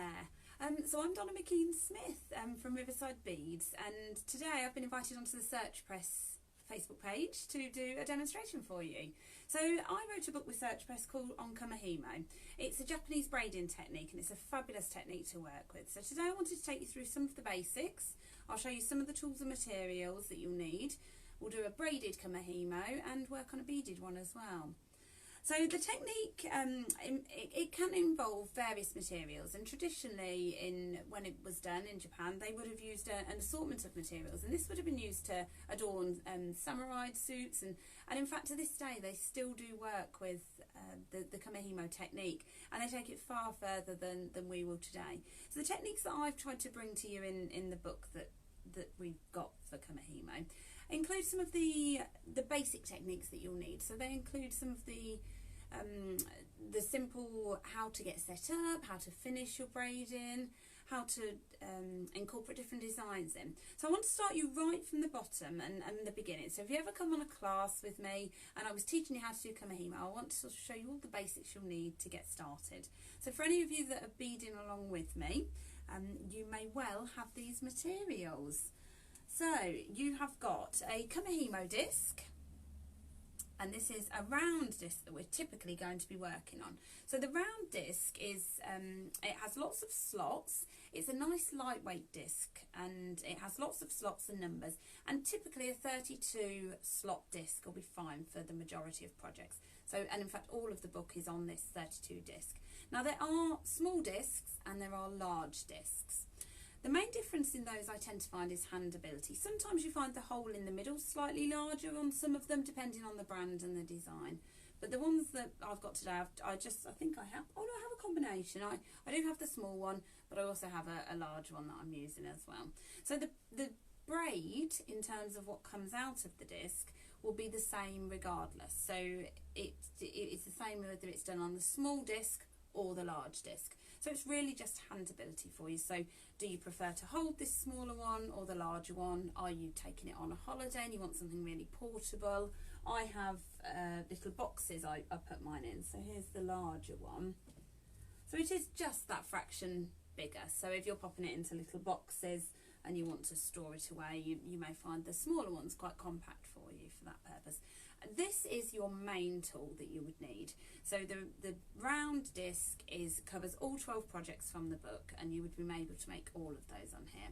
there. So I'm Donna McKean-Smith from Riverside Beads, and today I've been invited onto the Search Press Facebook page to do a demonstration for you. So I wrote a book with Search Press called on Kumihimo. It's a Japanese braiding technique and it's a fabulous technique to work with. So today I wanted to take you through some of the basics. I'll show you some of the tools and materials that you'll need. We'll do a braided Kumihimo and work on a beaded one as well. So the technique, it can involve various materials, and traditionally when it was done in Japan, they would have used an assortment of materials, and this would have been used to adorn samurai suits, and in fact to this day they still do work with the Kumihimo technique, and they take it far further than we will today. So the techniques that I've tried to bring to you in the book that we've got for Kumihimo include some of the basic techniques that you'll need. So they include some of the simple how to get set up, how to finish your braiding, how to incorporate different designs in. So I want to start you right from the bottom and the beginning. So if you ever come on a class with me and I was teaching you how to do Kumihimo, I want to sort of show you all the basics you'll need to get started. So for any of you that are beading along with me, you may well have these materials. So you have got a Kumihimo disc, and this is a round disc that we're typically going to be working on. So the round disc is, it has lots of slots. It's a nice lightweight disc and it has lots of slots and numbers, and typically a 32 slot disc will be fine for the majority of projects. So, and in fact all of the book is on this 32 disc. Now there are small discs and there are large discs. The main difference in those I tend to find is handability. Sometimes you find the hole in the middle slightly larger on some of them, depending on the brand and the design. But the ones that I've got today, I think I have, oh no, I have a combination. I do have the small one, but I also have a large one that I'm using as well. So the braid, in terms of what comes out of the disc, will be the same regardless. So it's the same whether it's done on the small disc or the large disc. So it's really just handability for you. So do you prefer to hold this smaller one or the larger one? Are you taking it on a holiday and you want something really portable? I have little boxes I put mine in. So here's the larger one. So it is just that fraction bigger. So if you're popping it into little boxes and you want to store it away, you may find the smaller ones quite compact for you for that purpose. This is your main tool that you would need. So the round disc covers all 12 projects from the book, and you would be able to make all of those on here.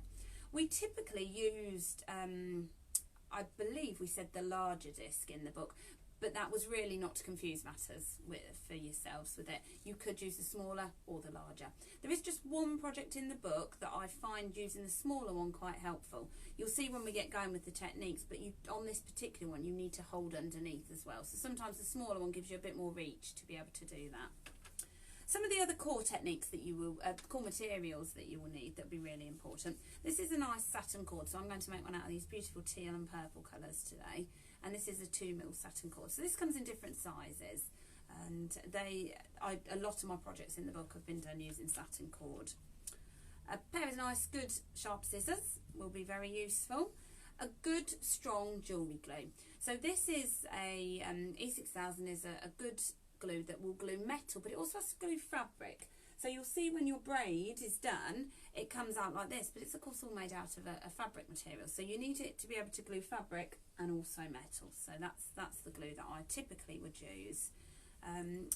We typically used, I believe we said the larger disc in the book, but that was really not to confuse matters for yourselves with it. You could use the smaller or the larger. There is just one project in the book that I find using the smaller one quite helpful. You'll see when we get going with the techniques, but on this particular one you need to hold underneath as well. So sometimes the smaller one gives you a bit more reach to be able to do that. Some of the other core techniques that you will, core materials that you will need that will be really important. This is a nice satin cord, so I'm going to make one out of these beautiful teal and purple colours today. And this is a 2mm satin cord. So this comes in different sizes, and a lot of my projects in the book have been done using satin cord. A pair of nice, good, sharp scissors will be very useful. A good, strong jewellery glue. So this is a E6000 is a good glue that will glue metal, but it also has to glue fabric. So you'll see when your braid is done, it comes out like this, but it's of course all made out of a fabric material. So you need it to be able to glue fabric and also metal. So that's the glue that I typically would use.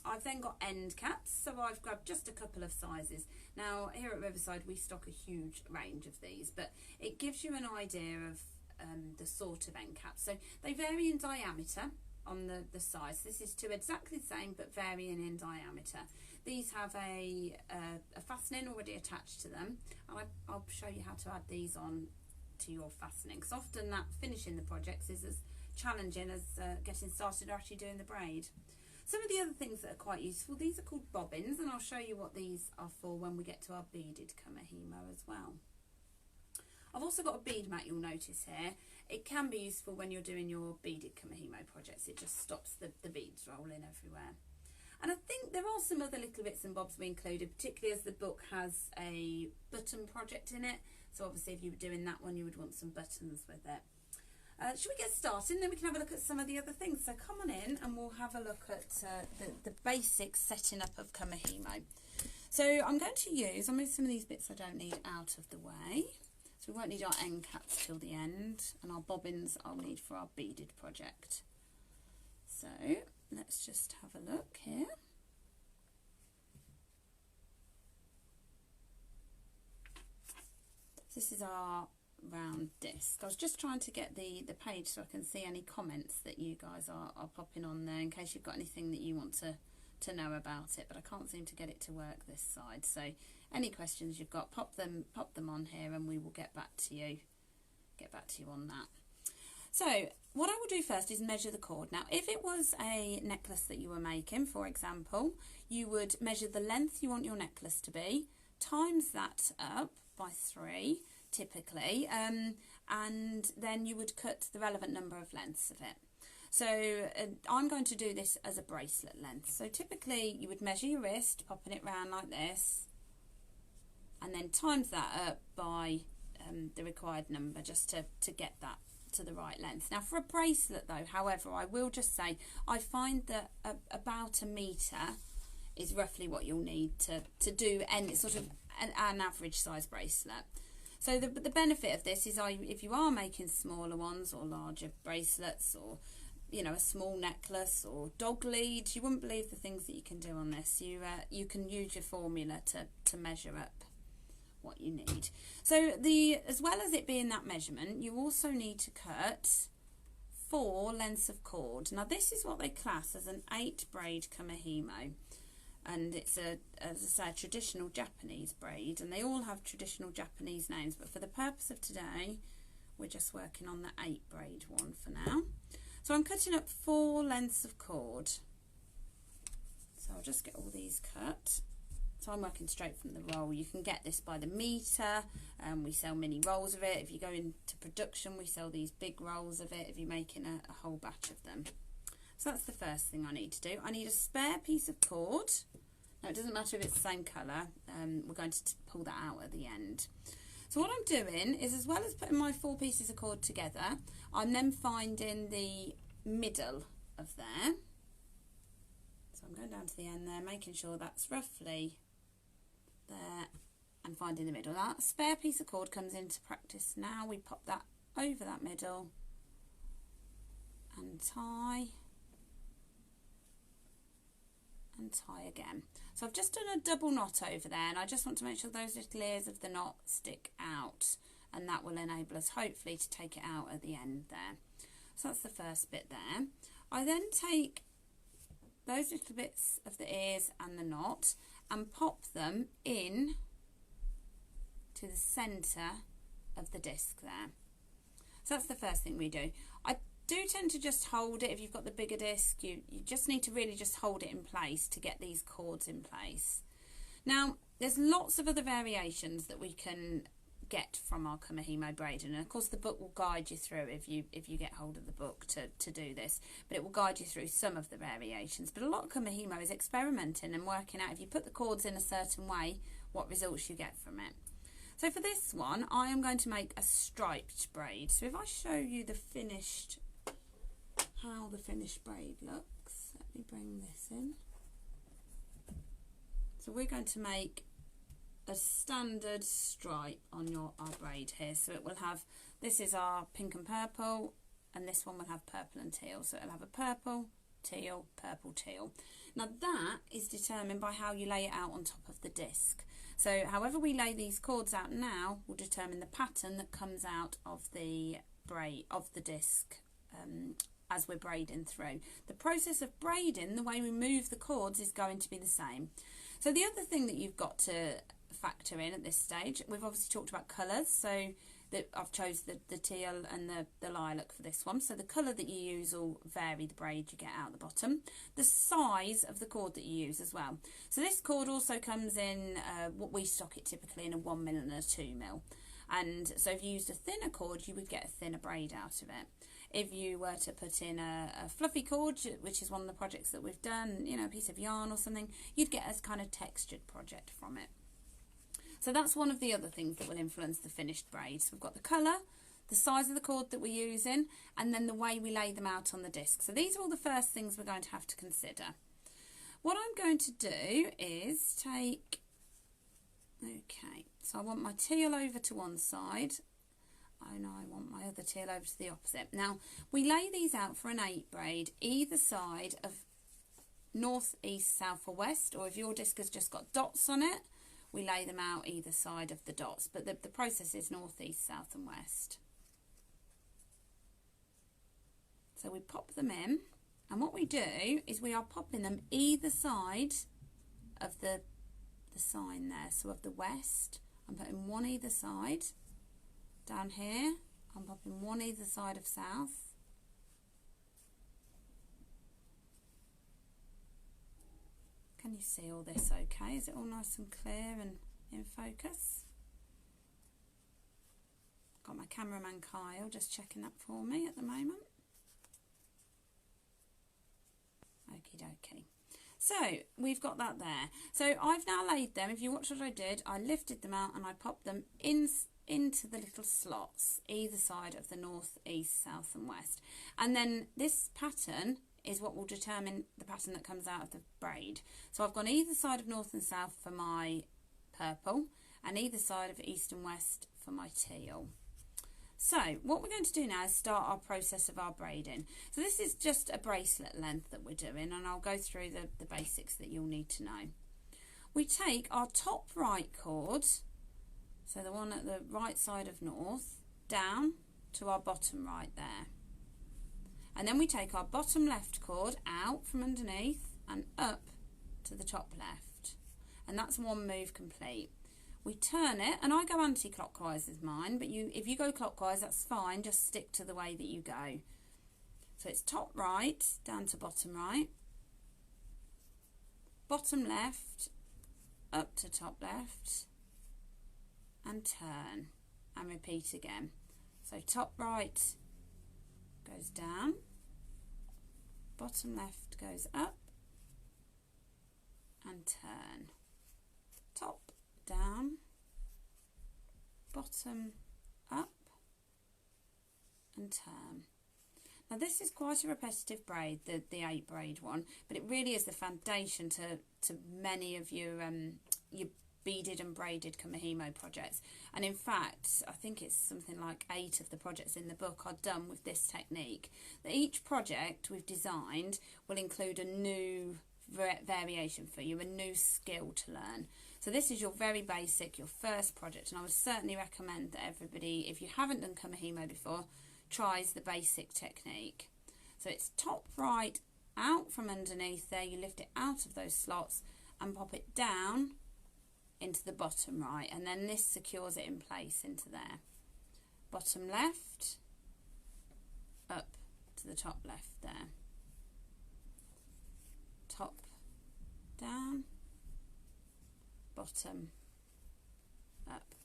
I've then got end caps, so I've grabbed just a couple of sizes. Now here at Riverside we stock a huge range of these, but it gives you an idea of the sort of end caps. So they vary in diameter on the size. This is two exactly the same but varying in diameter. These have a fastening already attached to them, and I'll show you how to add these on to your fastening, because often that finishing the projects is as challenging as getting started or actually doing the braid. Some of the other things that are quite useful, these are called bobbins, and I'll show you what these are for when we get to our beaded Kumihimo as well. I've also got a bead mat, you'll notice here. It can be useful when you're doing your beaded Kumihimo projects. It just stops the beads rolling everywhere. And I think there are some other little bits and bobs we included, particularly as the book has a button project in it. So obviously if you were doing that one, you would want some buttons with it. Should we get started and then we can have a look at some of the other things? So come on in and we'll have a look at the basic setting up of Kumihimo. So I'm going to use, I'll move some of these bits I don't need out of the way. So we won't need our end caps till the end, and our bobbins I'll need for our beaded project. So let's just have a look here. This is our round disc. I was just trying to get the page so I can see any comments that you guys are popping on there in case you've got anything that you want to know about it, but I can't seem to get it to work this side. So any questions you've got, pop them on here and we will get back to you on that. So what I will do first is measure the cord. Now if it was a necklace that you were making, for example, you would measure the length you want your necklace to be, times that up by 3 typically, and then you would cut the relevant number of lengths of it. So I'm going to do this as a bracelet length. So typically you would measure your wrist, popping it round like this, and then times that up by the required number just to get that to the right length. Now for a bracelet though, however, I will just say I find that about 1 metre is roughly what you'll need to do any sort of an average size bracelet. So the benefit of this is if you are making smaller ones or larger bracelets, or you know, a small necklace or dog lead, you wouldn't believe the things that you can do on this. You can use your formula to measure up what you need. So as well as it being that measurement, you also need to cut 4 lengths of cord. Now this is what they class as an 8 braid kumihimo, and it's as I say, a traditional Japanese braid, and they all have traditional Japanese names, but for the purpose of today we're just working on the 8 braid one for now. So I'm cutting up 4 lengths of cord. So I'll just get all these cut. So I'm working straight from the roll. You can get this by the metre. We sell mini rolls of it. If you go into production, we sell these big rolls of it if you're making a whole batch of them. So that's the first thing I need to do. I need a spare piece of cord. Now it doesn't matter if it's the same colour. We're going to pull that out at the end. So what I'm doing is, as well as putting my 4 pieces of cord together, I'm then finding the middle of there. So I'm going down to the end there, making sure that's roughly there, and finding the middle. That spare piece of cord comes into practice now. We pop that over that middle and tie, and tie again. So I've just done a double knot over there, and I just want to make sure those little ears of the knot stick out, and that will enable us hopefully to take it out at the end there. So that's the first bit there. I then take those little bits of the ears and the knot and pop them in to the centre of the disc there. So that's the first thing we do. I do tend to just hold it. If you've got the bigger disc, you just need to really just hold it in place to get these cords in place. Now there's lots of other variations that we can get from our Kumihimo braiding, and of course the book will guide you through if you get hold of the book to do this, but it will guide you through some of the variations. But a lot of Kumihimo is experimenting and working out, if you put the cords in a certain way, what results you get from it. So for this one I am going to make a striped braid. So if I show you how the finished braid looks, let me bring this in. So we're going to make a standard stripe on our braid here. So it will have, this is our pink and purple, and this one will have purple and teal. So it'll have a purple, teal, purple, teal. Now that is determined by how you lay it out on top of the disc. So however we lay these cords out now will determine the pattern that comes out of the braid, of the disc, as we're braiding through. The process of braiding, the way we move the cords, is going to be the same. So the other thing that you've got to factor in at this stage, we've obviously talked about colours, so that I've chose the teal and the lilac for this one. So the colour that you use will vary the braid you get out the bottom. The size of the cord that you use as well. So this cord also comes in, what we stock it typically in a 1mm and a 2mm. And so if you used a thinner cord, you would get a thinner braid out of it. If you were to put in a fluffy cord, which is one of the projects that we've done, you know, a piece of yarn or something, you'd get a kind of textured project from it. So that's one of the other things that will influence the finished braid. So we've got the colour, the size of the cord that we're using, and then the way we lay them out on the disc. So these are all the first things we're going to have to consider. What I'm going to do is take Okay, so I want my teal over to one side. Oh no, I want my other teal over to the opposite. Now, we lay these out for an 8 braid either side of north, east, south or west, or if your disc has just got dots on it, we lay them out either side of the dots, but the process is north, east, south and west. So we pop them in, and what we do is we are popping them either side of the sign there, so of the west. I'm putting one either side. Down here I'm popping one either side of south. Can you see all this okay? Is it all nice and clear and in focus? Got my cameraman Kyle just checking that for me at the moment. Okie dokie. So we've got that there. So I've now laid them. If you watch what I did, I lifted them out and I popped them into the little slots either side of the north, east, south and west. And then this pattern is what will determine the pattern that comes out of the braid. So I've gone either side of north and south for my purple and either side of east and west for my teal. So what we're going to do now is start our process of our braiding. So this is just a bracelet length that we're doing, and I'll go through the basics that you'll need to know. We take our top right cord, so the one at the right side of north, down to our bottom right there. And then we take our bottom left cord out from underneath and up to the top left. And that's one move complete. We turn it, and I go anti-clockwise with mine, but if you go clockwise, that's fine, just stick to the way that you go. So it's top right, down to bottom right, bottom left, up to top left, and turn, and repeat again. So top right goes down, bottom left goes up, and turn. Top, down, bottom, up, and turn. Now this is quite a repetitive braid, the 8 braid one, but it really is the foundation to many of your beaded and braided Kumihimo projects. And in fact, I think it's something like 8 of the projects in the book are done with this technique. That each project we've designed will include a new variation for you, a new skill to learn. So this is your very basic, your first project, and I would certainly recommend that everybody, if you haven't done Kumihimo before, tries the basic technique. So it's top right out from underneath there, you lift it out of those slots and pop it down into the bottom right, and then this secures it in place into there. Bottom left, up to the top left there. Top, down, bottom, up.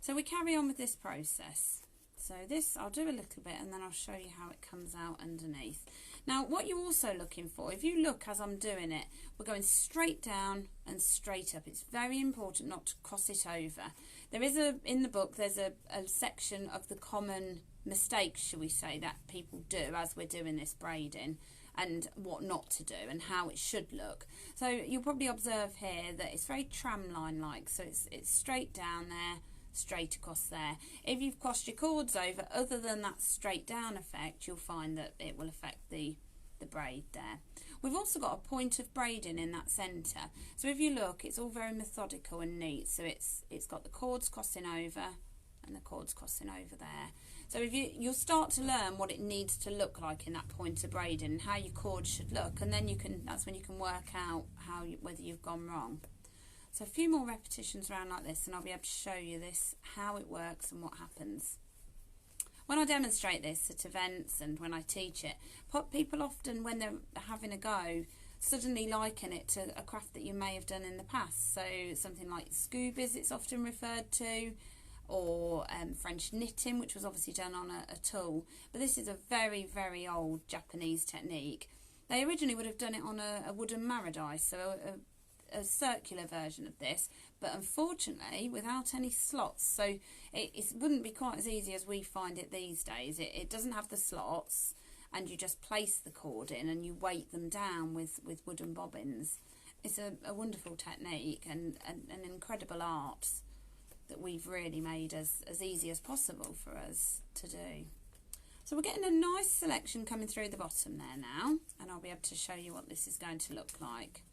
So we carry on with this process. So this, I'll do a little bit and then I'll show you how it comes out underneath. Now what you're also looking for, if you look as I'm doing it, we're going straight down and straight up. It's very important not to cross it over. There is in the book, there's a section of the common mistakes, shall we say, that people do as we're doing this braiding, and what not to do and how it should look. So you'll probably observe here that it's very tramline like, so it's straight down there, straight across there. If you've crossed your cords over, other than that straight down effect, you'll find that it will affect the braid there. We've also got a point of braiding in that centre, so if you look, it's all very methodical and neat. So it's got the cords crossing over and the cords crossing over there. So if you'll start to learn what it needs to look like in that point of braiding and how your cords should look, and then that's when you can work out whether you've gone wrong. So a few more repetitions around like this and I'll be able to show you this, how it works and what happens. When I demonstrate this at events and when I teach it, people often, when they're having a go, suddenly liken it to a craft that you may have done in the past. So something like scoobies, it's often referred to, or French knitting, which was obviously done on a tulle. But this is a very, very old Japanese technique. They originally would have done it on a wooden maradice, so a circular version of this, but unfortunately without any slots. So it wouldn't be quite as easy as we find it these days. It doesn't have the slots, and you just place the cord in and you weight them down with wooden bobbins. it's a wonderful technique and an incredible art that we've really made as easy as possible for us to do. So we're getting a nice selection coming through the bottom there now, and I'll be able to show you what this is going to look like.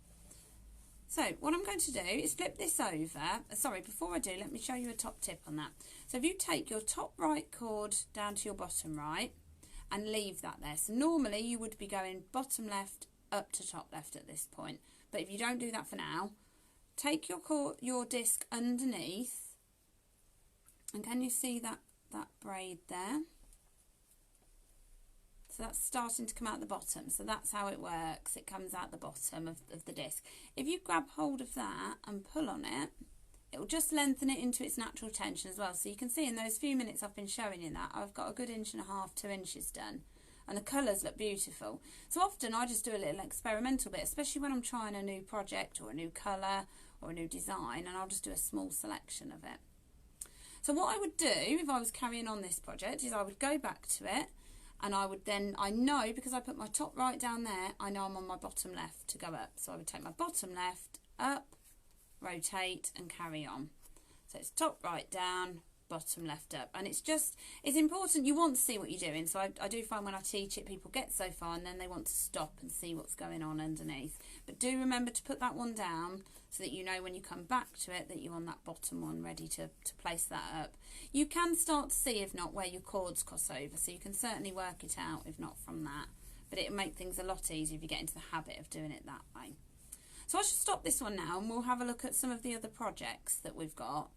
So what I'm going to do is flip this over. Sorry, before I do, let me show you a top tip on that. So if you take your top right cord down to your bottom right and leave that there. So normally you would be going bottom left up to top left at this point. But if you don't do that for now, take your disc underneath, and can you see that braid there? So that's starting to come out the bottom. So that's how it works. It comes out the bottom of the disc. If you grab hold of that and pull on it, it will just lengthen it into its natural tension as well. So you can see in those few minutes I've been showing you that, I've got a good 1.5 to 2 inches done. And the colours look beautiful. So often I just do a little experimental bit, especially when I'm trying a new project or a new colour or a new design, and I'll just do a small selection of it. So what I would do if I was carrying on this project is I would go back to it, and I would then, I know because I put my top right down there, I know I'm on my bottom left to go up. So I would take my bottom left up, rotate and carry on. So it's top right down, bottom left up. And it's important, you want to see what you're doing. So I do find when I teach it, people get so far and then they want to stop and see what's going on underneath. But do remember to put that one down so that you know when you come back to it that you're on that bottom one ready to place that up. You can start to see, if not, where your cords cross over, so you can certainly work it out if not from that, but it'll make things a lot easier if you get into the habit of doing it that way. So I should stop this one now and we'll have a look at some of the other projects that we've got.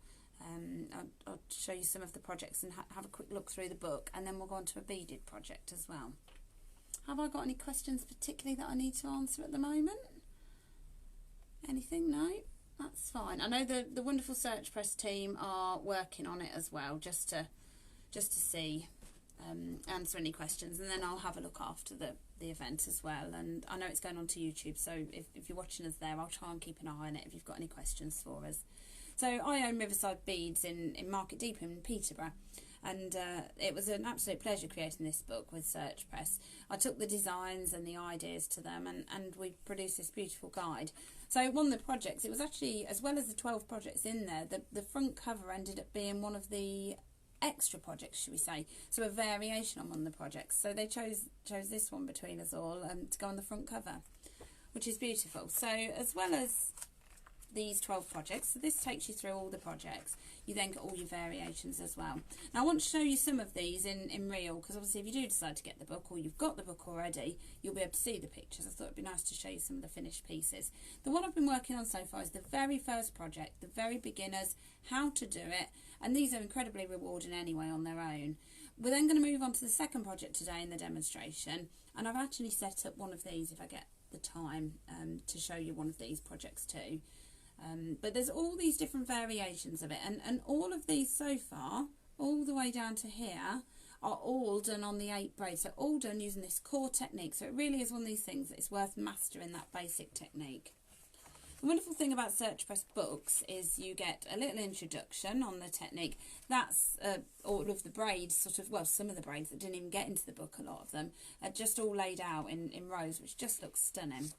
I'll show you some of the projects and have a quick look through the book, and then we'll go on to a beaded project as well. Have I got any questions particularly that I need to answer at the moment? Anything? No? That's fine. I know the wonderful Search Press team are working on it as well, just to see, answer any questions, and then I'll have a look after the event as well. And I know it's going on to YouTube, so if you're watching us there, I'll try and keep an eye on it if you've got any questions for us. So I own Riverside Beads in Market Deeping in Peterborough, and it was an absolute pleasure creating this book with Search Press. I took the designs and the ideas to them, and we produced this beautiful guide. So one of the projects, it was actually, as well as the 12 projects in there, the front cover ended up being one of the extra projects, should we say, so a variation on one of the projects. So they chose this one between us all to go on the front cover, which is beautiful. So as well as these 12 projects, so this takes you through all the projects, you then get all your variations as well. Now I want to show you some of these in real, because obviously if you do decide to get the book, or you've got the book already, you'll be able to see the pictures. I thought it'd be nice to show you some of the finished pieces. The one I've been working on so far is the very first project, the very beginners, how to do it, and these are incredibly rewarding anyway on their own. We're then going to move on to the second project today in the demonstration, and I've actually set up one of these if I get the time to show you one of these projects too. But there's all these different variations of it, and all of these so far, all the way down to here, are all done on the 8 braids, so all done using this core technique. So it really is one of these things that it's worth mastering that basic technique. The wonderful thing about Search Press books is you get a little introduction on the technique. That's all of the braids, sort of, well, some of the braids that didn't even get into the book, a lot of them, are just all laid out in rows, which just looks stunning.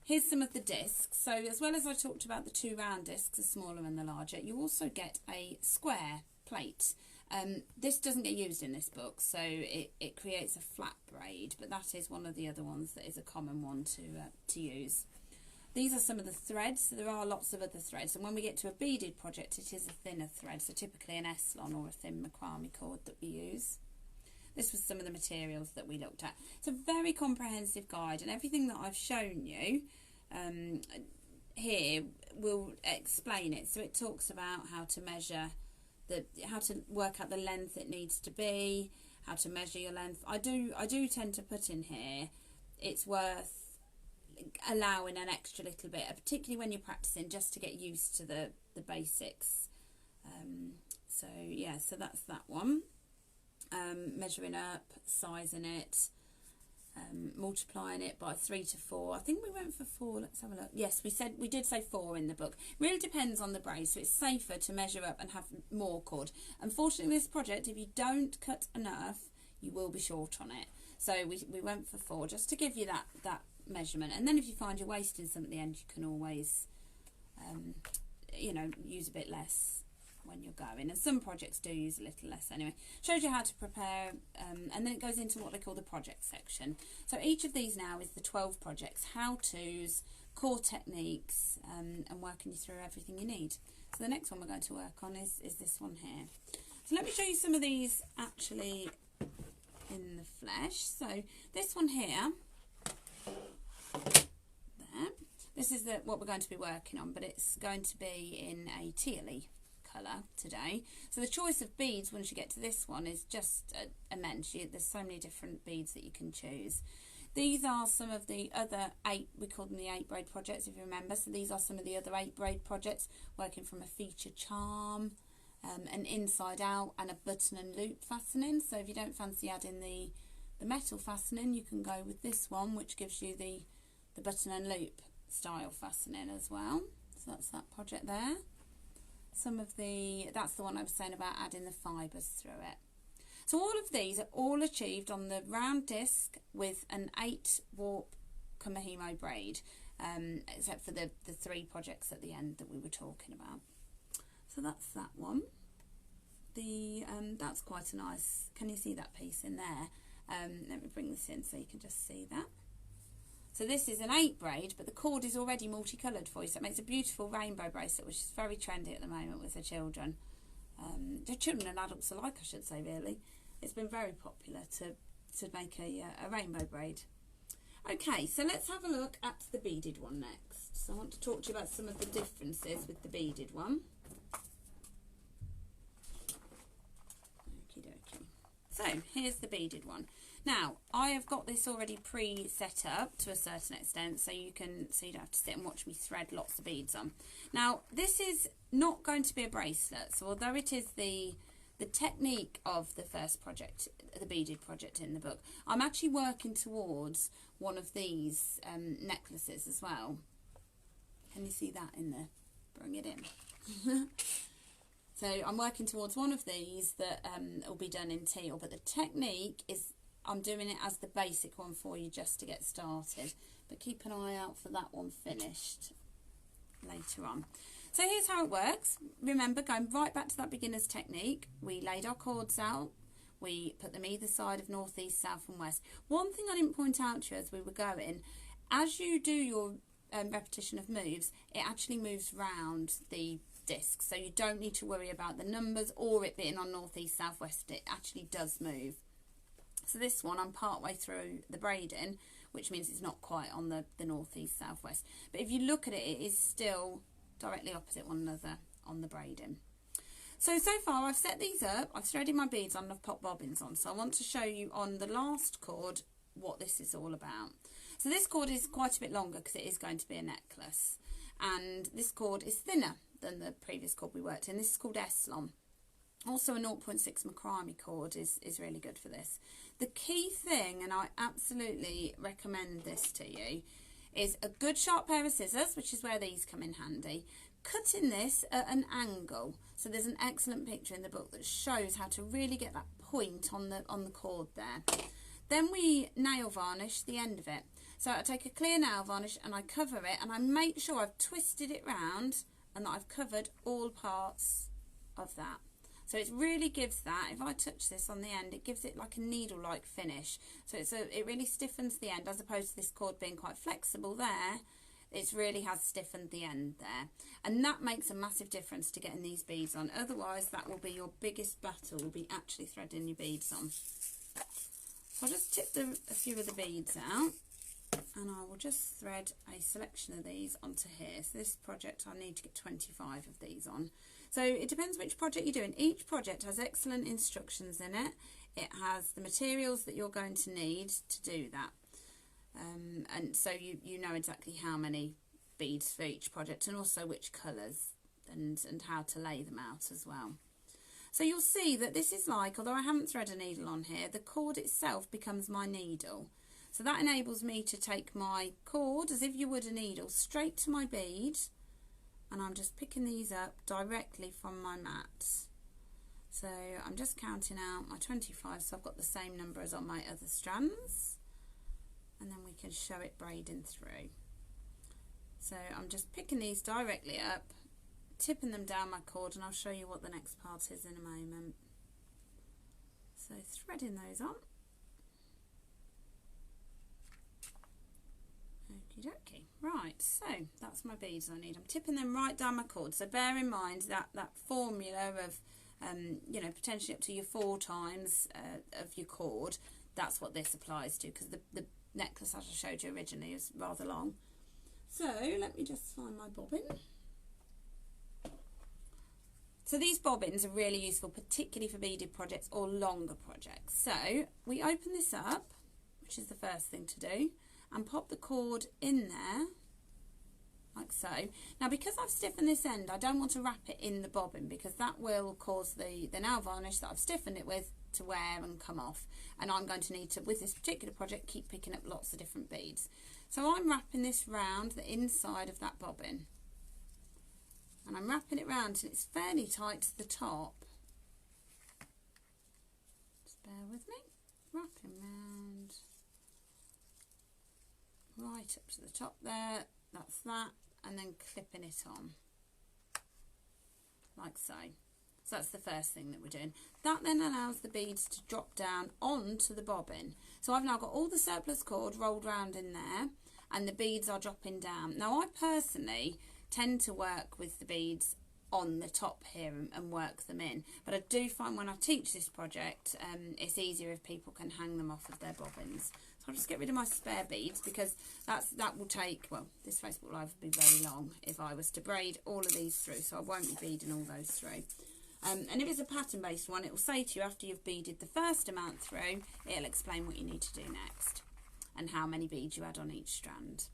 Here's some of the discs. So as well as I talked about the 2 round discs, the smaller and the larger, you also get a square plate. This doesn't get used in this book, so it creates a flat braid, but that is one of the other ones that is a common one to use. These are some of the threads, so there are lots of other threads, and when we get to a beaded project it is a thinner thread, so typically an s-lon or a thin macrame cord that we use. This was some of the materials that we looked at. It's a very comprehensive guide, and everything that I've shown you here will explain it. So it talks about how to measure, how to work out the length it needs to be, how to measure your length. I do tend to put in here, it's worth allowing an extra little bit, particularly when you're practicing, just to get used to the basics. So yeah, so that's that one. Measuring up, sizing it, multiplying it by 3 to 4. I think we went for 4. Let's have a look. Yes, we did say 4 in the book. Really depends on the braid, so it's safer to measure up and have more cord. Unfortunately with this project, if you don't cut enough, you will be short on it. So we went for 4, just to give you that measurement. And then if you find you're wasting some at the end, you can always you know, use a bit less when you're going, and some projects do use a little less anyway. Shows you how to prepare, and then it goes into what they call the project section. So each of these now is the 12 projects, how-tos, core techniques, and working you through everything you need. So the next one we're going to work on is this one here. So let me show you some of these actually in the flesh. So this one here, there, this is what we're going to be working on, but it's going to be in a tealy colour today. So the choice of beads once you get to this one is just immense. There's so many different beads that you can choose. These are some of the other 8, we call them the 8 braid projects if you remember. So these are some of the other 8 braid projects, working from a feature charm, an inside out, and a button and loop fastening. So if you don't fancy adding the metal fastening, you can go with this one, which gives you the button and loop style fastening as well. So that's that project there. That's the one I was saying about adding the fibres through it. So all of these are all achieved on the round disc with an 8 warp Kumihimo braid, except for the 3 projects at the end that we were talking about. So that's that one. That's quite a nice, can you see that piece in there? Let me bring this in so you can just see that. So this is an 8 braid, but the cord is already multicoloured for you, so it makes a beautiful rainbow bracelet, which is very trendy at the moment with the children. The children and adults alike, I should say, really. It's been very popular to make a rainbow braid. Okay, so let's have a look at the beaded one next. So I want to talk to you about some of the differences with the beaded one. Okie dokie. So here's the beaded one. Now, I have got this already pre-set up to a certain extent, so you don't have to sit and watch me thread lots of beads on. Now, this is not going to be a bracelet, so although it is the technique of the first project, the beaded project in the book, I'm actually working towards one of these necklaces as well. Can you see that in there? Bring it in. So I'm working towards one of these that will be done in teal, but the technique is, I'm doing it as the basic one for you just to get started, but keep an eye out for that one finished later on. So here's how it works. Remember, going right back to that beginner's technique, we laid our cords out, we put them either side of north, east, south and west. One thing I didn't point out to you as we were going, as you do your repetition of moves, it actually moves round the disc, so you don't need to worry about the numbers or it being on north, east, south, west. It actually does move. So this one, I'm part way through the braiding, which means it's not quite on the north, east, south, west. But if you look at it, it is still directly opposite one another on the braiding. So far I've set these up, I've threaded my beads on, I've popped bobbins on. So I want to show you on the last cord what this is all about. So this cord is quite a bit longer because it is going to be a necklace. And this cord is thinner than the previous cord we worked in. This is called s-lon. Also a 0.6 macrame cord is really good for this. The key thing, and I absolutely recommend this to you, is a good sharp pair of scissors, which is where these come in handy. Cutting this at an angle. So there's an excellent picture in the book that shows how to really get that point on the cord there. Then we nail varnish the end of it. So I take a clear nail varnish and I cover it, and I make sure I've twisted it round and that I've covered all parts of that. So it really gives that, if I touch this on the end, it gives it like a needle-like finish. So it really stiffens the end, as opposed to this cord being quite flexible there. It really has stiffened the end there. And that makes a massive difference to getting these beads on. Otherwise, that will be your biggest battle, will be actually threading your beads on. So I'll just tip a few of the beads out, and I will just thread a selection of these onto here. So this project, I need to get 25 of these on. So it depends which project you're doing. Each project has excellent instructions in it. It has the materials that you're going to need to do that. And so you know exactly how many beads for each project, and also which colours and how to lay them out as well. So you'll see that this is like, although I haven't threaded a needle on here, the cord itself becomes my needle. So that enables me to take my cord, as if you would a needle, straight to my bead. And I'm just picking these up directly from my mat. So I'm just counting out my 25, so I've got the same number as on my other strands. and then we can show it braiding through. So I'm just picking these directly up, tipping them down my cord, and I'll show you what the next part is in a moment. So threading those on. Okie dokie. Right, so that's my beads I need. I'm tipping them right down my cord. So bear in mind that formula of, you know, potentially up to your 4 times of your cord, that's what this applies to, because the necklace, as I showed you originally, is rather long. So let me just find my bobbin. So these bobbins are really useful, particularly for beaded projects or longer projects. So we open this up, which is the first thing to do, and pop the cord in there, like so. Now, because I've stiffened this end, I don't want to wrap it in the bobbin, because that will cause the nail varnish that I've stiffened it with to wear and come off. And I'm going to need to, with this particular project, keep picking up lots of different beads. So I'm wrapping this round the inside of that bobbin. And I'm wrapping it round till it's fairly tight to the top. Just bear with me. Wrapping round. Right up to the top there. That's that. And then clipping it on. Like so. So that's the first thing that we're doing. That then allows the beads to drop down onto the bobbin. So I've now got all the surplus cord rolled round in there, and the beads are dropping down. Now I personally tend to work with the beads on the top here and work them in, but I do find when I teach this project it's easier if people can hang them off of their bobbins. So I'll just get rid of my spare beads, because that will take, well, this Facebook Live would be very long if I was to braid all of these through, so I won't be beading all those through. And if it's a pattern based one, it will say to you after you've beaded the first amount through, it'll explain what you need to do next and how many beads you add on each strand.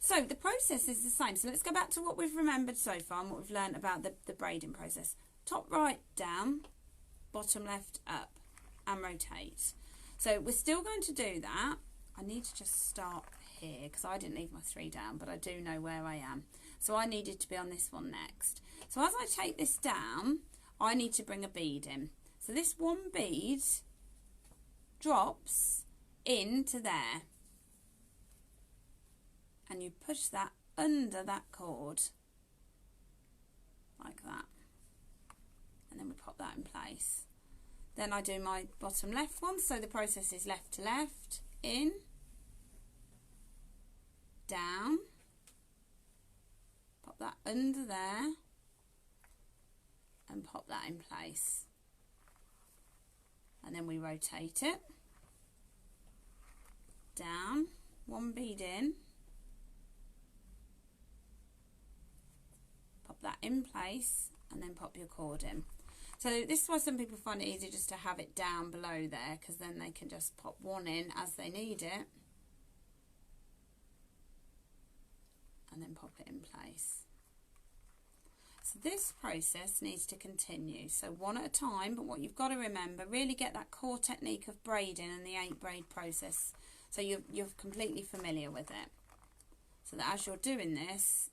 So the process is the same. So let's go back to what we've remembered so far and what we've learned about the braiding process. Top right down, bottom left up, and rotate. So we're still going to do that. I need to just start here because I didn't leave my 3 down, but I do know where I am. So I needed to be on this one next. So as I take this down, I need to bring a bead in. So this one bead drops into there. And you push that under that cord, like that. And then we pop that in place. Then I do my bottom left one, so the process is left to left, in, down, pop that under there, and pop that in place. And then we rotate it, down, one bead in, that in place, and then pop your cord in. So this is why some people find it easier just to have it down below there, because then they can just pop one in as they need it and then pop it in place. So this process needs to continue, so one at a time, but what you've got to remember, really get that core technique of braiding and the 8 braid process so you're completely familiar with it, so that as you're doing this,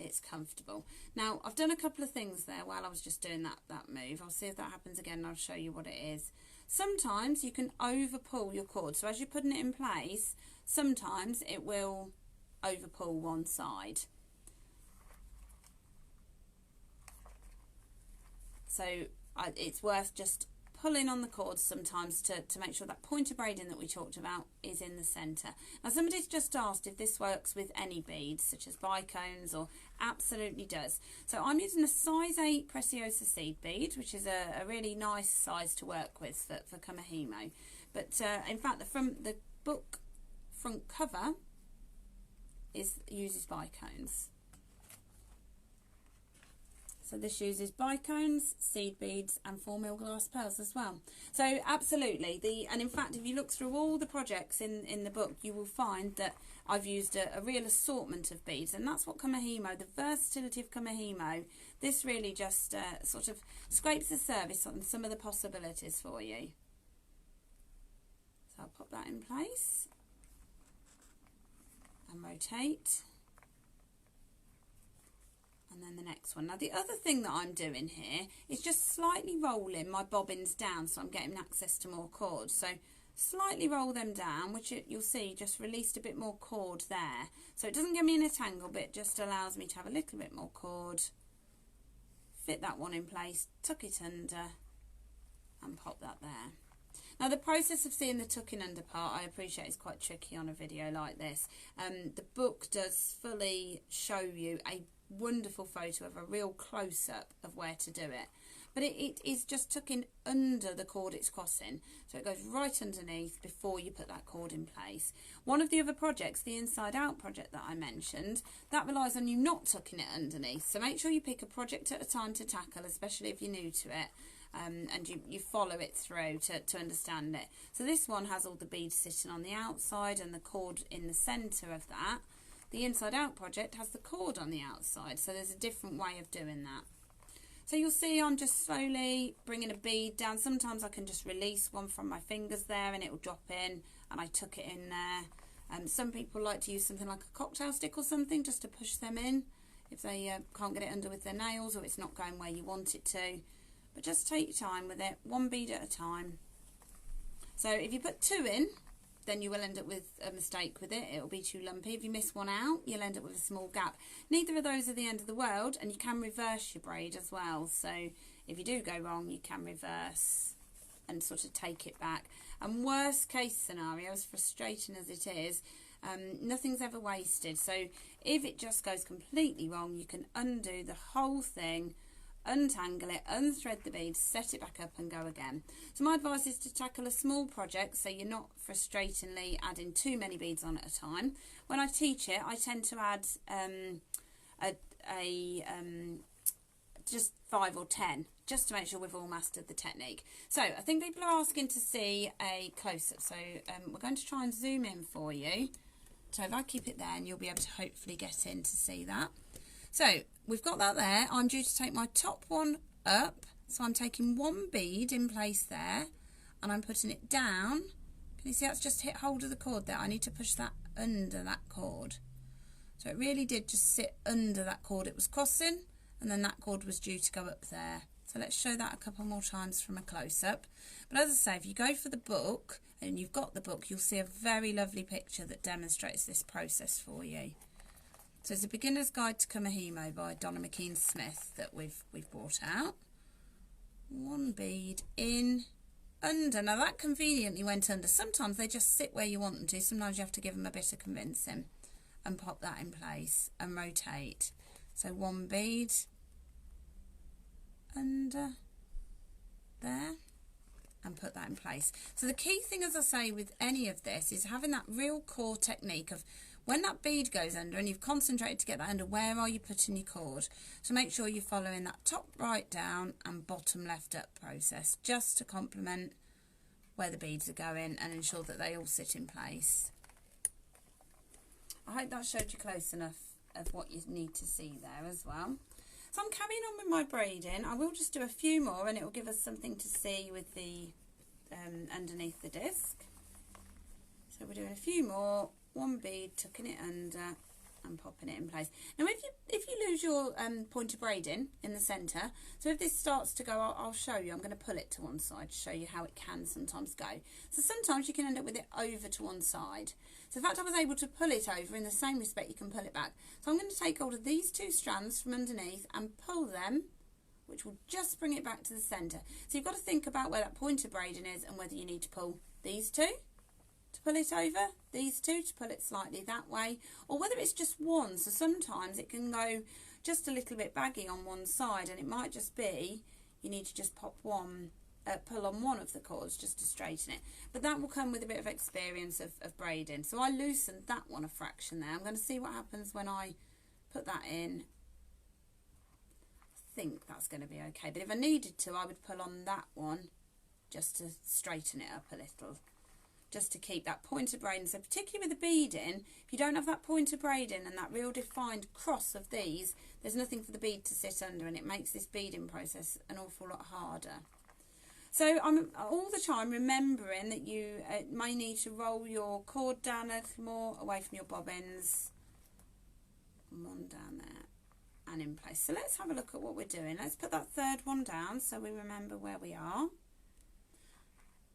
it's comfortable. Now I've done a couple of things there while I was just doing that move. I'll see if that happens again and I'll show you what it is. Sometimes you can over pull your cord, so as you're putting it in place, sometimes it will over pull one side. So it's worth just pulling on the cord sometimes to make sure that point of braiding that we talked about is in the centre. Now somebody's just asked if this works with any beads such as bicones, or absolutely does. So I'm using a size 8 Preciosa seed bead, which is a really nice size to work with for Kumihimo. But in fact the book front cover uses bicones. So this uses bicones, seed beads, and 4mm glass pearls as well. So absolutely, and in fact, if you look through all the projects in the book, you will find that I've used a real assortment of beads, and that's what Kumihimo, the versatility of Kumihimo, this really just sort of scrapes the surface on some of the possibilities for you. So I'll pop that in place and rotate. And then the next one. Now the other thing that I'm doing here is just slightly rolling my bobbins down, so I'm getting access to more cord. So slightly roll them down, which you'll see just released a bit more cord there. So it doesn't get me in a tangle, but it just allows me to have a little bit more cord. Fit that one in place, tuck it under and pop that there. Now the process of seeing the tucking under part, I appreciate is quite tricky on a video like this. The book does fully show you a wonderful photo of a real close-up of where to do it. But it is just tucking under the cord it's crossing. So it goes right underneath before you put that cord in place. One of the other projects, the Inside Out project that I mentioned, that relies on you not tucking it underneath. So make sure you pick a project at a time to tackle, especially if you're new to it. And you follow it through to understand it. So this one has all the beads sitting on the outside and the cord in the centre of that. The Inside Out project has the cord on the outside, so there's a different way of doing that. So you'll see I'm just slowly bringing a bead down. Sometimes I can just release one from my fingers there and it will drop in and I tuck it in there. Some people like to use something like a cocktail stick or something just to push them in if they can't get it under with their nails or it's not going where you want it to. But just take your time with it, one bead at a time. So if you put two in, then you will end up with a mistake with it. It will be too lumpy. If you miss one out, you'll end up with a small gap. Neither of those are the end of the world, and you can reverse your braid as well. So if you do go wrong, you can reverse and sort of take it back. And worst case scenario, as frustrating as it is, nothing's ever wasted. So if it just goes completely wrong, you can undo the whole thing, untangle it, unthread the beads, set it back up and go again. So my advice is to tackle a small project so you're not frustratingly adding too many beads on at a time. When I teach it, I tend to add just 5 or 10 just to make sure we've all mastered the technique. So I think people are asking to see a close-up, so we're going to try and zoom in for you. So if I keep it there and you'll be able to hopefully get in to see that. So we've got that there. I'm due to take my top one up. So I'm taking one bead in place there and I'm putting it down. Can you see that's just hit hold of the cord there? I need to push that under that cord. So it really did just sit under that cord it was crossing, and then that cord was due to go up there. So let's show that a couple more times from a close-up. But as I say, if you go for the book and you've got the book, you'll see a very lovely picture that demonstrates this process for you. So it's a beginner's guide to Kumihimo by Donna McKean-Smith that we've brought out. One bead in, under. Now that conveniently went under. Sometimes they just sit where you want them to. Sometimes you have to give them a bit of convincing. And pop that in place and rotate. So one bead under there and put that in place. So the key thing, as I say, with any of this is having that real core technique of when that bead goes under and you've concentrated to get that under, where are you putting your cord? So make sure you're following that top right down and bottom left up process just to complement where the beads are going and ensure that they all sit in place. I hope that showed you close enough of what you need to see there as well. So I'm carrying on with my braiding. I will just do a few more and it will give us something to see with the underneath the disc. So we're doing a few more, one bead, tucking it under and popping it in place. Now if you lose your point of braiding in the centre, so if this starts to go, I'll show you. I'm going to pull it to one side to show you how it can sometimes go. So sometimes you can end up with it over to one side. So in fact I was able to pull it over in the same respect you can pull it back. So I'm going to take hold of these two strands from underneath and pull them, which will just bring it back to the centre. So you've got to think about where that point of braiding is and whether you need to pull these two to pull it over, these two to pull it slightly that way, or whether it's just one. So sometimes it can go just a little bit baggy on one side and it might just be you need to just pop one, pull on one of the cords just to straighten it. But that will come with a bit of experience of braiding. So I loosened that one a fraction there. I'm going to see what happens when I put that in. I think that's going to be okay, but if I needed to I would pull on that one just to straighten it up a little, just to keep that point of braiding. So particularly with the beading, if you don't have that point of braiding and that real defined cross of these, there's nothing for the bead to sit under and it makes this beading process an awful lot harder. So I'm all the time remembering that you may need to roll your cord down a little more away from your bobbins. One down there and in place. So let's have a look at what we're doing. Let's put that third one down so we remember where we are.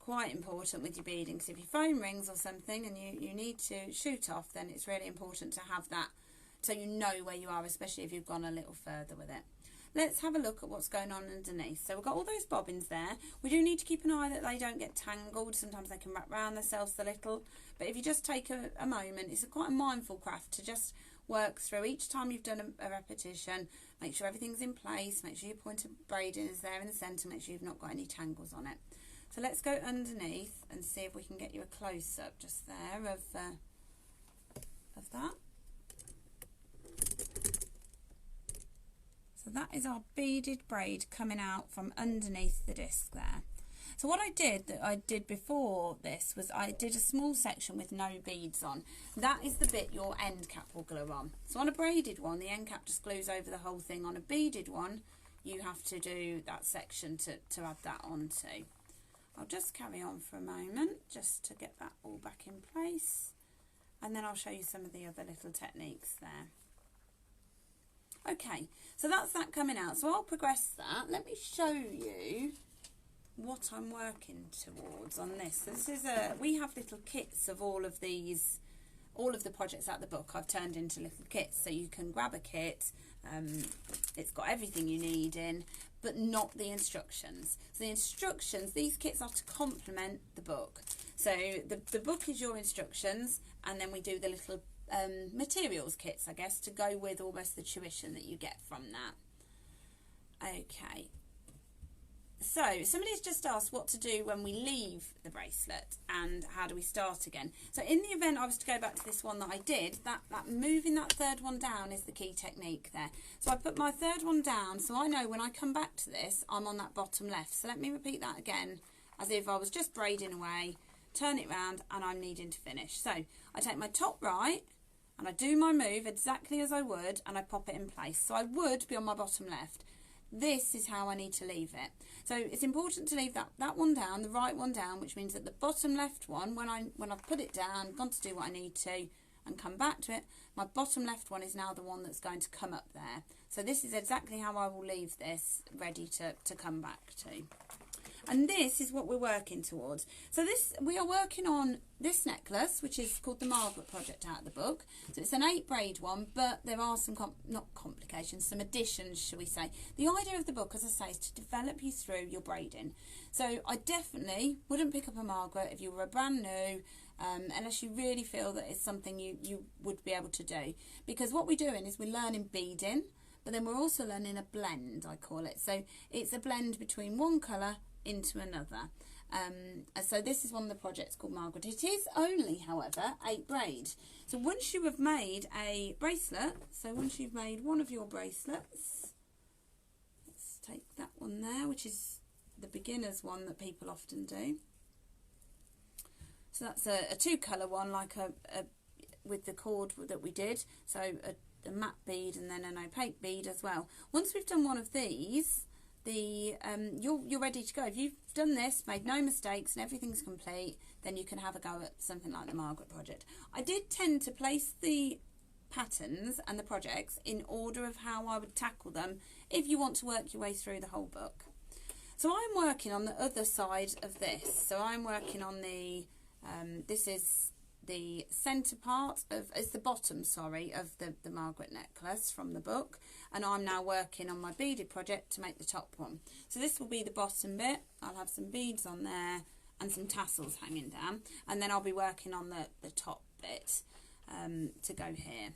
quite important with your beading, because if your phone rings or something and you need to shoot off, then it's really important to have that so you know where you are, especially if you've gone a little further with it. Let's have a look at what's going on underneath. So we've got all those bobbins there. We do need to keep an eye that they don't get tangled. Sometimes they can wrap around themselves a little, but if you just take a moment, it's quite a mindful craft to just work through each time you've done a repetition. Make sure everything's in place, make sure your point of braiding is there in the centre, make sure you've not got any tangles on it. So let's go underneath and see if we can get you a close-up just there of that. So that is our beaded braid coming out from underneath the disc there. So what I did before this was I did a small section with no beads on. That is the bit your end cap will glue on. So on a braided one, the end cap just glues over the whole thing. On a beaded one, you have to do that section to add that onto. I'll just carry on for a moment just to get that all back in place, and then I'll show you some of the other little techniques there. Okay, so that's that coming out. So I'll progress that. Let me show you what I'm working towards on this. So this is we have little kits of all of the projects out of the book I've turned into little kits, so you can grab a kit. It's got everything you need in, but not the instructions. So the instructions, these kits are to complement the book. So the book is your instructions, and then we do the little materials kits, I guess, to go with almost the tuition that you get from that. Okay. So somebody's just asked what to do when we leave the bracelet and how do we start again. So in the event I was to go back to this one that I did, that moving that third one down is the key technique there. So I put my third one down so I know when I come back to this I'm on that bottom left. So let me repeat that again as if I was just braiding away, turn it round and I'm needing to finish. So I take my top right and I do my move exactly as I would and I pop it in place. So I would be on my bottom left. This is how I need to leave it. So it's important to leave that one down, the right one down, which means that the bottom left one, when I've put it down, gone to do what I need to, and come back to it, my bottom left one is now the one that's going to come up there. So this is exactly how I will leave this, ready to come back to. And this is what we're working towards. So we are working on this necklace, which is called the Margaret project out of the book. So it's an 8 braid one, but there are some, not complications, some additions, shall we say. The idea of the book, as I say, is to develop you through your braiding. So I definitely wouldn't pick up a Margaret if you were brand new, unless you really feel that it's something you would be able to do. Because what we're doing is we're learning beading, but then we're also learning a blend, I call it. So it's a blend between one colour into another. So this is one of the projects called Margaret. It is only, however, 8 braid. So once you have made a bracelet, so once you've made one of your bracelets, let's take that one there, which is the beginner's one that people often do. So that's a 2-colour one, like with the cord that we did. So a matte bead and then an opaque bead as well. Once we've done one of these, you're ready to go. If you've done this, made no mistakes and everything's complete, then you can have a go at something like the Margaret project. I did tend to place the patterns and the projects in order of how I would tackle them if you want to work your way through the whole book. So I'm working on the other side of this. So I'm working on the this is the centre part of, it's the bottom, sorry, of the Margaret necklace from the book, and I'm now working on my beaded project to make the top one. So this will be the bottom bit. I'll have some beads on there and some tassels hanging down, and then I'll be working on the top bit to go here.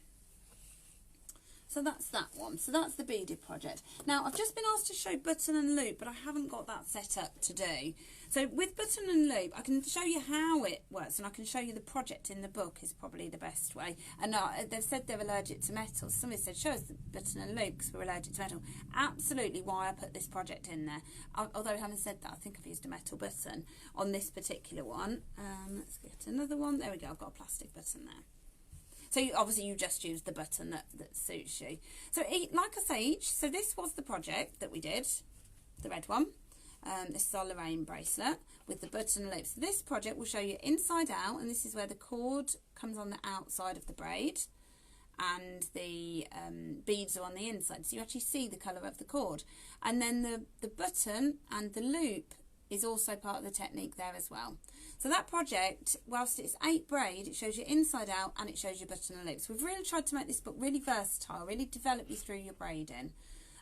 So that's that one. So that's the beaded project. Now I've just been asked to show button and loop, but I haven't got that set up to do. So with button and loop, I can show you how it works, and I can show you the project in the book is probably the best way. And they've said they're allergic to metal. Somebody said, show us the button and loop because we're allergic to metal. Absolutely why I put this project in there. Although having said that, I think I've used a metal button on this particular one. Let's get another one. There we go, I've got a plastic button there. So obviously you just use the button that suits you. So like I say, so this was the project that we did, the red one. This is our Lorraine bracelet with the button and loop. So this project will show you inside out, and this is where the cord comes on the outside of the braid and the beads are on the inside. So you actually see the colour of the cord. And then the button and the loop is also part of the technique there as well. So that project, whilst it's 8 braid, it shows you inside out and it shows you button and loops. We've really tried to make this book really versatile, really develop you through your braiding.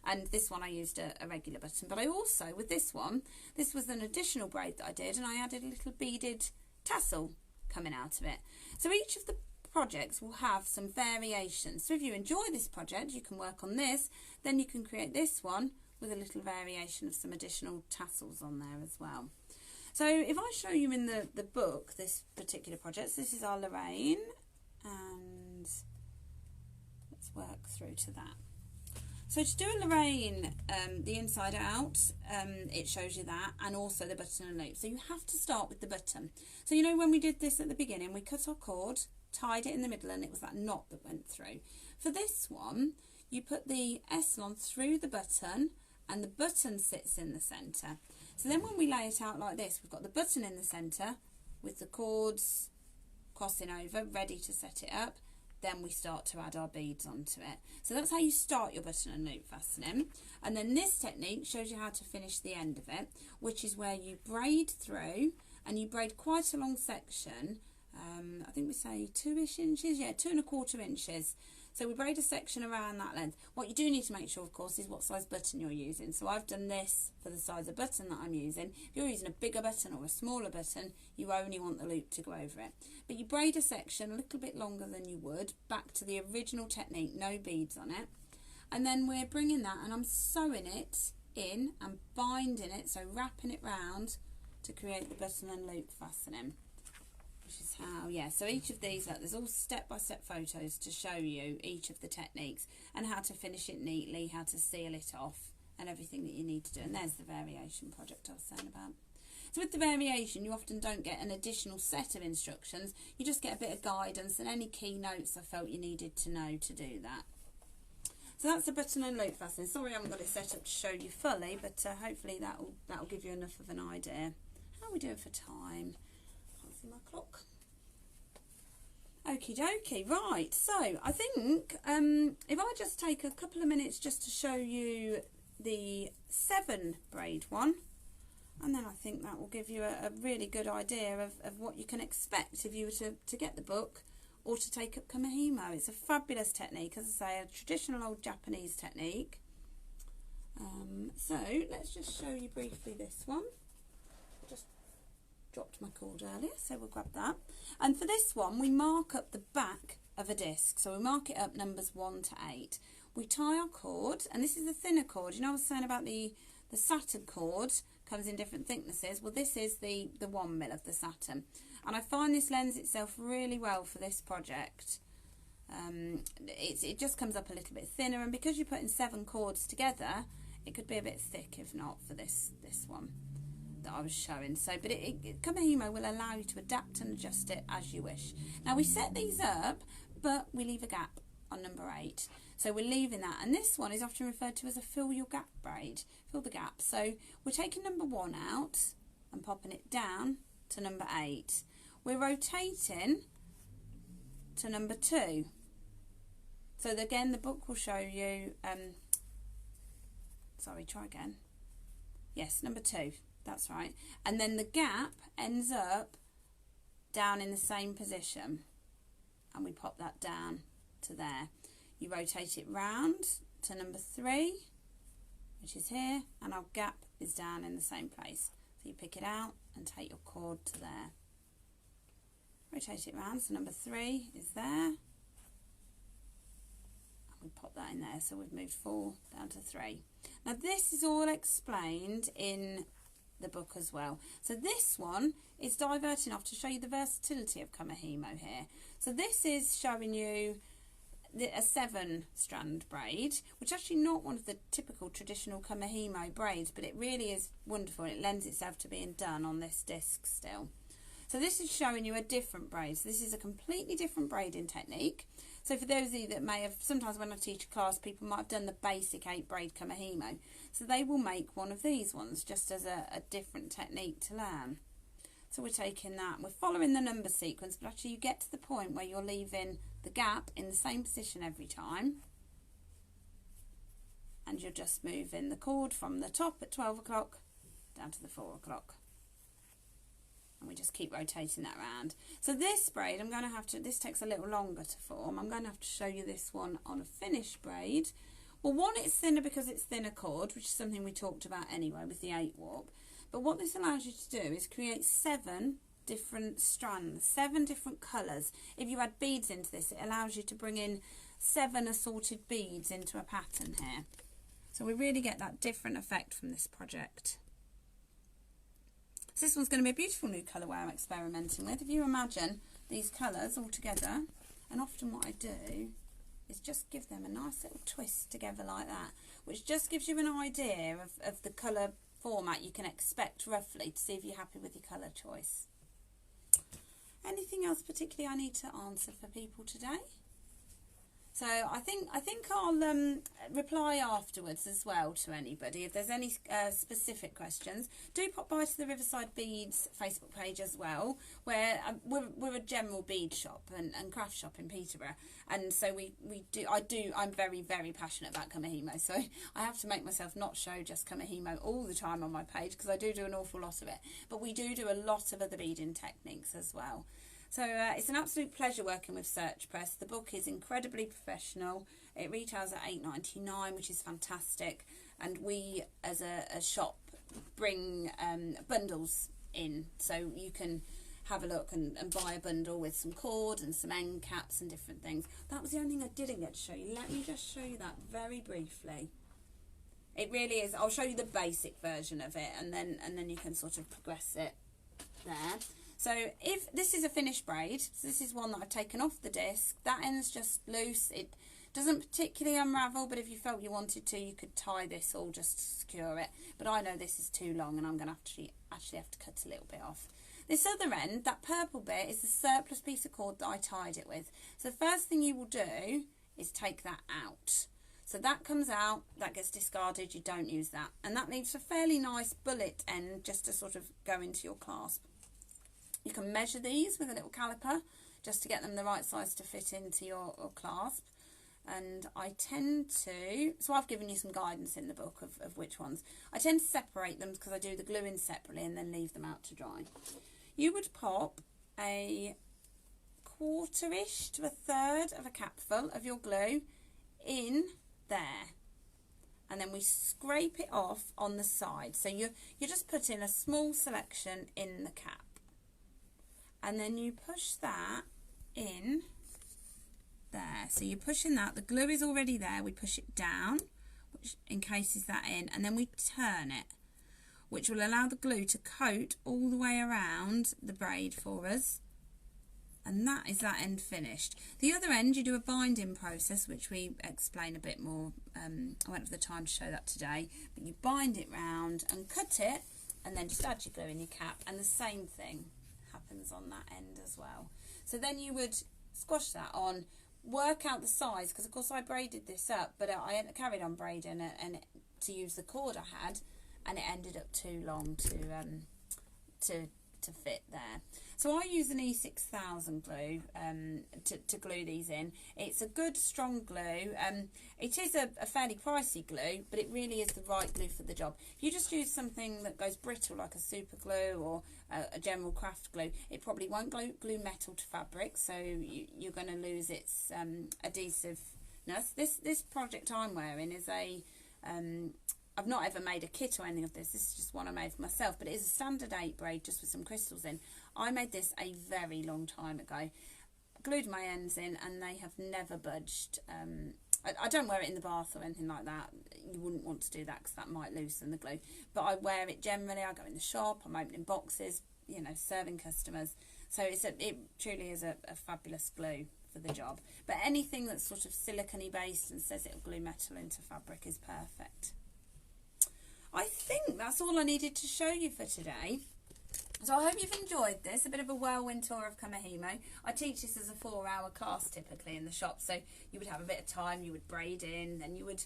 And this one I used a regular button, but I also, with this one, this was an additional braid that I did, and I added a little beaded tassel coming out of it. So each of the projects will have some variations. So if you enjoy this project, you can work on this, then you can create this one with a little variation of some additional tassels on there as well. So if I show you in the book this particular project, so this is our Lorraine, and let's work through to that. So to do a Lorraine, the inside out, it shows you that, and also the button and loop. So you have to start with the button. So you know when we did this at the beginning, we cut our cord, tied it in the middle, and it was that knot that went through. For this one, you put the s-lon through the button, and the button sits in the centre. So then when we lay it out like this, we've got the button in the centre with the cords crossing over, ready to set it up. Then we start to add our beads onto it. So that's how you start your button and loop fastening. And then this technique shows you how to finish the end of it, which is where you braid through, and you braid quite a long section. I think we say 2-ish inches, yeah, 2¼ inches. So we braid a section around that length. What you do need to make sure, of course, is what size button you're using. So I've done this for the size of button that I'm using. If you're using a bigger button or a smaller button, you only want the loop to go over it. But you braid a section a little bit longer than you would, back to the original technique, no beads on it. And then we're bringing that, and I'm sewing it in and binding it, so wrapping it round to create the button and loop fastening. Which is how, yeah, so each of these, look, there's all step-by-step photos to show you each of the techniques and how to finish it neatly, how to seal it off, and everything that you need to do. And there's the variation project I was saying about. So with the variation, you often don't get an additional set of instructions, you just get a bit of guidance and any key notes I felt you needed to know to do that. So that's the button and loop fastening. Sorry I haven't got it set up to show you fully, but hopefully that'll give you enough of an idea. How are we doing for time? My clock. Okie dokie, right, so I think if I just take a couple of minutes just to show you the 7 braid one, and then I think that will give you a really good idea of what you can expect if you were to get the book or to take up Kumihimo. It's a fabulous technique, as I say, a traditional old Japanese technique. So let's just show you briefly this one. Dropped my cord earlier, so we'll grab that. And for this one, we mark up the back of a disc. So we mark it up numbers 1 to 8. We tie our cord, and this is the thinner cord. You know I was saying about the Satin cord comes in different thicknesses. Well, this is the 1 mil of the Satin. And I find this lends itself really well for this project. It just comes up a little bit thinner, and because you're putting 7 cords together, it could be a bit thick if not for this one that I was showing. So, but Kumihimo will allow you to adapt and adjust it as you wish. Now we set these up, but we leave a gap on number 8. So we're leaving that, and this one is often referred to as a fill your gap braid. Fill the gap. So we're taking number 1 out and popping it down to number 8. We're rotating to number 2. So again, the book will show you. Sorry, try again. Yes, number 2. That's right. And then the gap ends up down in the same position, and we pop that down to there. You rotate it round to number 3, which is here, and our gap is down in the same place. So you pick it out and take your cord to there. Rotate it round, so number 3 is there. And we pop that in there, so we've moved 4 down to 3. Now this is all explained in the book as well. So this one is diverting off to show you the versatility of Kumihimo here. So this is showing you a 7-strand braid, which is actually not one of the typical traditional Kumihimo braids, but it really is wonderful, and it lends itself to being done on this disc still. So this is showing you a different braid. So this is a completely different braiding technique. So for those of you that may have, sometimes when I teach a class, people might have done the basic 8 braid Kumihimo. So they will make one of these ones just as a different technique to learn. So we're taking that, we're following the number sequence, but actually you get to the point where you're leaving the gap in the same position every time. And you're just moving the cord from the top at 12 o'clock down to the 4 o'clock. And we just keep rotating that around. So this braid, I'm going to have to, this takes a little longer to form. I'm going to have to show you this one on a finished braid. Well, one, it's thinner because it's thinner cord, which is something we talked about anyway with the 8 warp. But what this allows you to do is create 7 different strands, 7 different colours. If you add beads into this, it allows you to bring in 7 assorted beads into a pattern here. So we really get that different effect from this project. So this one's going to be a beautiful new colourway I'm experimenting with. If you imagine these colours all together, and often what I do is just give them a nice little twist together like that, which just gives you an idea of the colour format you can expect roughly to see if you're happy with your colour choice. Anything else particularly I need to answer for people today? So I think I'll reply afterwards as well to anybody. If there's any specific questions, do pop by to the Riverside Beads Facebook page as well, where we're a general bead shop and craft shop in Peterborough, and so I'm very, very passionate about Kumihimo, so I have to make myself not show just Kumihimo all the time on my page, because I do an awful lot of it, but we do a lot of other beading techniques as well. So it's an absolute pleasure working with Search Press. The book is incredibly professional. It retails at $8.99, which is fantastic. And we, as a shop, bring bundles in. So you can have a look and buy a bundle with some cord and some end caps and different things. That was the only thing I didn't get to show you. Let me just show you that very briefly. It really is. I'll show you the basic version of it, and then you can sort of progress it there. So if this is a finished braid, so this is one that I've taken off the disc, that end's just loose. It doesn't particularly unravel, but if you felt you wanted to, you could tie this all just to secure it. But I know this is too long, and I'm going to actually have to cut a little bit off. This other end, that purple bit, is the surplus piece of cord that I tied it with. So the first thing you will do is take that out. So that comes out, that gets discarded, you don't use that. And that leaves a fairly nice bullet end just to sort of go into your clasp. You can measure these with a little caliper just to get them the right size to fit into your clasp. And I tend to, so I've given you some guidance in the book of which ones. I tend to separate them because I do the glue in separately and then leave them out to dry. You would pop a 1/4-ish to 1/3 of a capful of your glue in there. And then we scrape it off on the side. So you just put in a small selection in the cap. And then you push that in there. So you're pushing that, the glue is already there, we push it down, which encases that in, and then we turn it, which will allow the glue to coat all the way around the braid for us. And that is that end finished. The other end, you do a binding process, which we explain a bit more. I won't have the time to show that today, but you bind it round and cut it, and then just add your glue in your cap, and the same thing happens on that end as well. So then you would squash that on, work out the size, because of course I braided this up, but I carried on braiding it and to use the cord I had, and it ended up too long to fit there. So I use an E6000 glue to glue these in. It's a good strong glue. It is a fairly pricey glue, but it really is the right glue for the job. If you just use something that goes brittle like a super glue or a general craft glue, it probably won't glue metal to fabric, so you're going to lose its adhesiveness. This project I'm wearing is a I've not ever made a kit or anything of this. This is just one I made for myself, but it is a standard 8 braid just with some crystals in. I made this a very long time ago. Glued my ends in and they have never budged. I don't wear it in the bath or anything like that. You wouldn't want to do that because that might loosen the glue. But I wear it generally. I go in the shop, I'm opening boxes, you know, serving customers. So it truly is a fabulous glue for the job. But anything that's sort of silicone based and says it'll glue metal into fabric is perfect. I think that's all I needed to show you for today. So I hope you've enjoyed this, a bit of a whirlwind tour of Kumihimo. I teach this as a 4-hour class typically in the shop, so you would have a bit of time, you would braid in, then you would,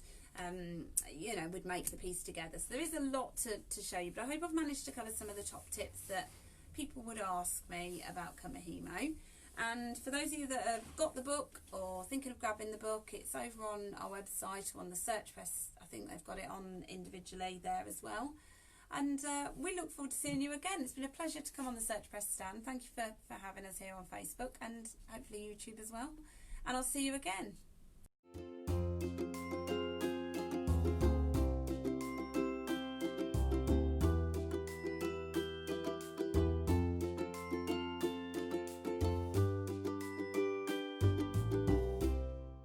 you know, would make the piece together. So there is a lot to show you, but I hope I've managed to cover some of the top tips that people would ask me about Kumihimo. And for those of you that have got the book or thinking of grabbing the book, it's over on our website or on the Search Press. I think they've got it on individually there as well. and we look forward to seeing you again. It's been a pleasure to come on the Search Press stand. Thank you for having us here on Facebook and hopefully YouTube as well, and I'll see you again.